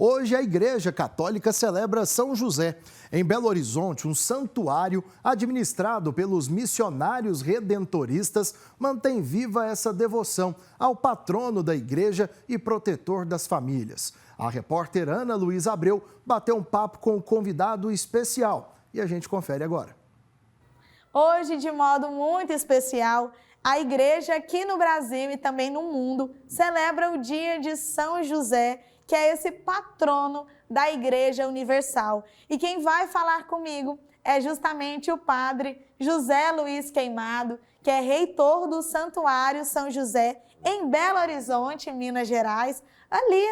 Hoje a Igreja Católica celebra São José. Em Belo Horizonte, um santuário administrado pelos missionários redentoristas mantém viva essa devoção ao patrono da igreja e protetor das famílias. A repórter Ana Luísa Abreu bateu um papo com o convidado especial e a gente confere agora. Hoje, de modo muito especial, a igreja aqui no Brasil e também no mundo celebra o dia de São José, que é esse patrono da Igreja Universal. E quem vai falar comigo é justamente o padre José Luiz Queimado, que é reitor do Santuário São José em Belo Horizonte, Minas Gerais, ali,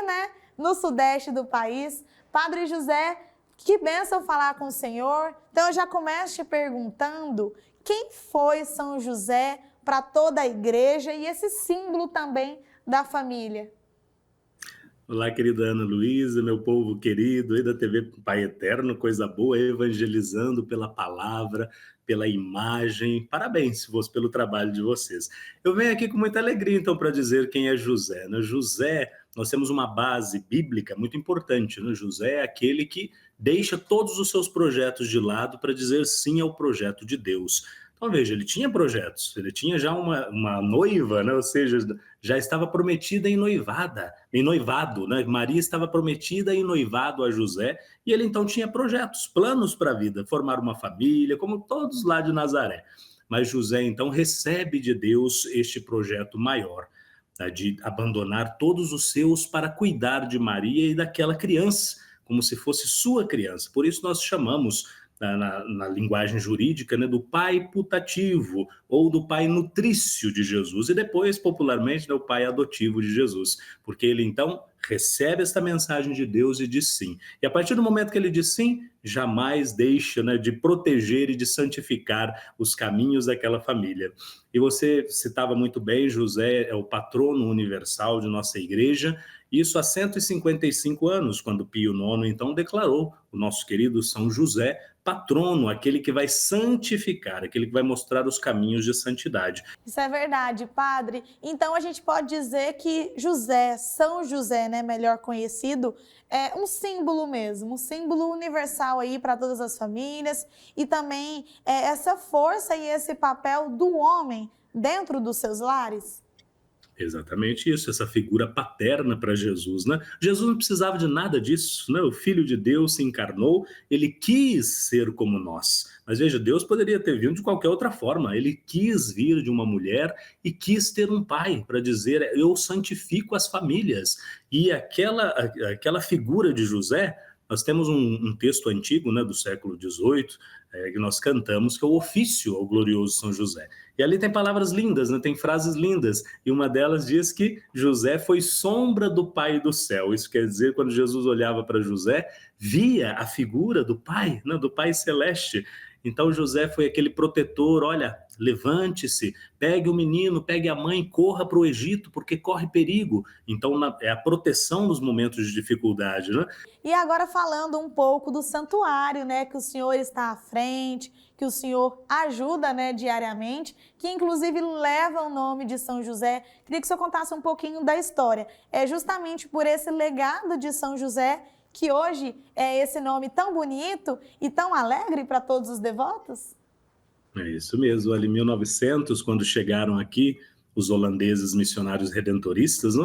no sudeste do país. Padre José, que bênção falar com o senhor. Então eu já começo te perguntando quem foi São José para toda a igreja e esse símbolo também da família. Olá, querida Ana Luísa, meu povo querido aí da TV Pai Eterno, coisa boa, evangelizando pela palavra, pela imagem. Parabéns pelo trabalho de vocês. Eu venho aqui com muita alegria, então, para dizer quem é José. José, nós temos uma base bíblica muito importante. José é aquele que deixa todos os seus projetos de lado para dizer sim ao projeto de Deus. Então, veja, ele tinha projetos, ele tinha já uma noiva, ou seja, já estava prometida em noivado, Maria estava prometida em noivado a José, e ele então tinha projetos, planos para a vida, formar uma família, como todos lá de Nazaré. Mas José então recebe de Deus este projeto maior, de abandonar todos os seus para cuidar de Maria e daquela criança, como se fosse sua criança. Por isso nós chamamos na linguagem jurídica, do pai putativo ou do pai nutrício de Jesus e depois, popularmente, o pai adotivo de Jesus, porque ele então recebe esta mensagem de Deus e diz sim. E a partir do momento que ele diz sim, jamais deixa de proteger e de santificar os caminhos daquela família. E você citava muito bem, José é o patrono universal de nossa igreja, isso há 155 anos, quando Pio IX então declarou o nosso querido São José patrono, aquele que vai santificar, aquele que vai mostrar os caminhos de santidade. Isso é verdade, padre. Então a gente pode dizer que José, São José, melhor conhecido, é um símbolo mesmo, um símbolo universal aí para todas as famílias e também essa força e esse papel do homem dentro dos seus lares. Exatamente isso, essa figura paterna para Jesus, Jesus não precisava de nada disso, O Filho de Deus se encarnou, ele quis ser como nós. Mas veja, Deus poderia ter vindo de qualquer outra forma, ele quis vir de uma mulher e quis ter um pai para dizer, eu santifico as famílias. E aquela figura de José, nós temos um texto antigo, do século XVIII, que nós cantamos, que é o ofício ao glorioso São José. E ali tem palavras lindas, tem frases lindas, e uma delas diz que José foi sombra do Pai do céu. Isso quer dizer, quando Jesus olhava para José, via a figura do Pai, do Pai celeste. Então José foi aquele protetor, olha, levante-se, pegue o menino, pegue a mãe, corra para o Egito, porque corre perigo. Então é a proteção nos momentos de dificuldade, E agora falando um pouco do santuário, que o senhor está à frente, que o senhor ajuda, diariamente, que inclusive leva o nome de São José. Queria que o senhor contasse um pouquinho da história. É justamente por esse legado de São José que hoje é esse nome tão bonito e tão alegre para todos os devotos? É isso mesmo, ali em 1900, quando chegaram aqui os holandeses missionários redentoristas,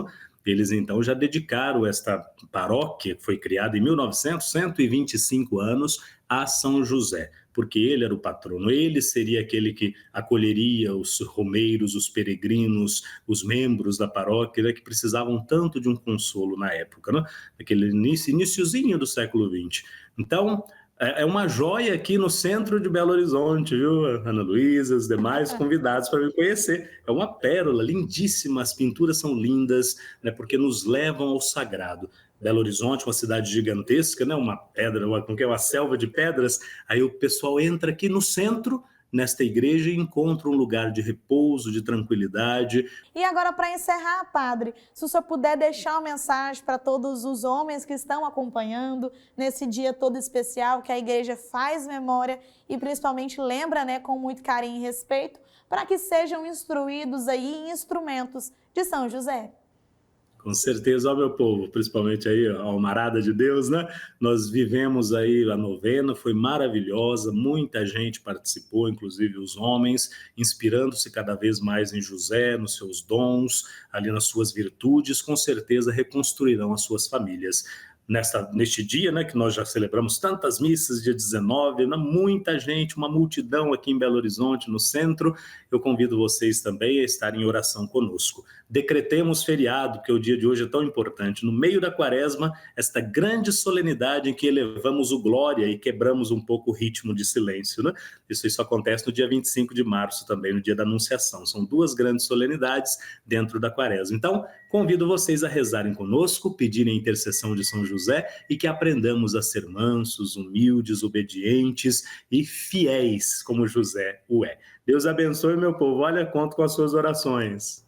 eles então já dedicaram esta paróquia, que foi criada em 1900, 125 anos, a São José, porque ele era o patrono, ele seria aquele que acolheria os romeiros, os peregrinos, os membros da paróquia, que precisavam tanto de um consolo na época, aquele iniciozinho do século XX. Então, é uma joia aqui no centro de Belo Horizonte, viu, Ana Luísa, os demais convidados para me conhecer. É uma pérola lindíssima, as pinturas são lindas, porque nos levam ao sagrado. Belo Horizonte, uma cidade gigantesca, uma pedra, uma selva de pedras, aí o pessoal entra aqui no centro, nesta igreja, e encontra um lugar de repouso, de tranquilidade. E agora, para encerrar, padre, se o senhor puder deixar uma mensagem para todos os homens que estão acompanhando nesse dia todo especial que a igreja faz memória e principalmente lembra, com muito carinho e respeito, para que sejam instruídos aí em instrumentos de São José. Com certeza, ó meu povo, principalmente aí a almarada de Deus, né? Nós vivemos aí a novena, foi maravilhosa, muita gente participou, inclusive os homens, inspirando-se cada vez mais em José, nos seus dons, ali nas suas virtudes, com certeza reconstruirão as suas famílias. Neste dia, né, que nós já celebramos tantas missas, dia 19, né, muita gente, uma multidão aqui em Belo Horizonte, no centro, eu convido vocês também a estarem em oração conosco. Decretemos feriado, porque o dia de hoje é tão importante, no meio da quaresma, esta grande solenidade em que elevamos o glória e quebramos um pouco o ritmo de silêncio, né? Isso acontece no dia 25 de março também, no dia da Anunciação. São duas grandes solenidades dentro da quaresma. Então, convido vocês a rezarem conosco, pedirem a intercessão de São José e que aprendamos a ser mansos, humildes, obedientes e fiéis, como José o é. Deus abençoe, meu povo. Olha, conto com as suas orações.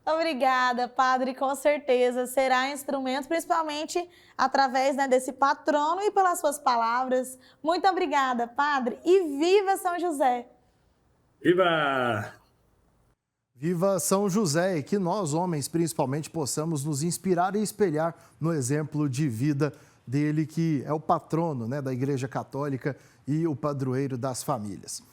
Obrigada, Padre, com certeza será instrumento, principalmente através, né, desse patrono e pelas suas palavras. Muito obrigada, Padre, e viva São José! Viva! Viva São José, e que nós, homens, principalmente, possamos nos inspirar e espelhar no exemplo de vida dele, que é o patrono, né, da Igreja Católica e o padroeiro das famílias.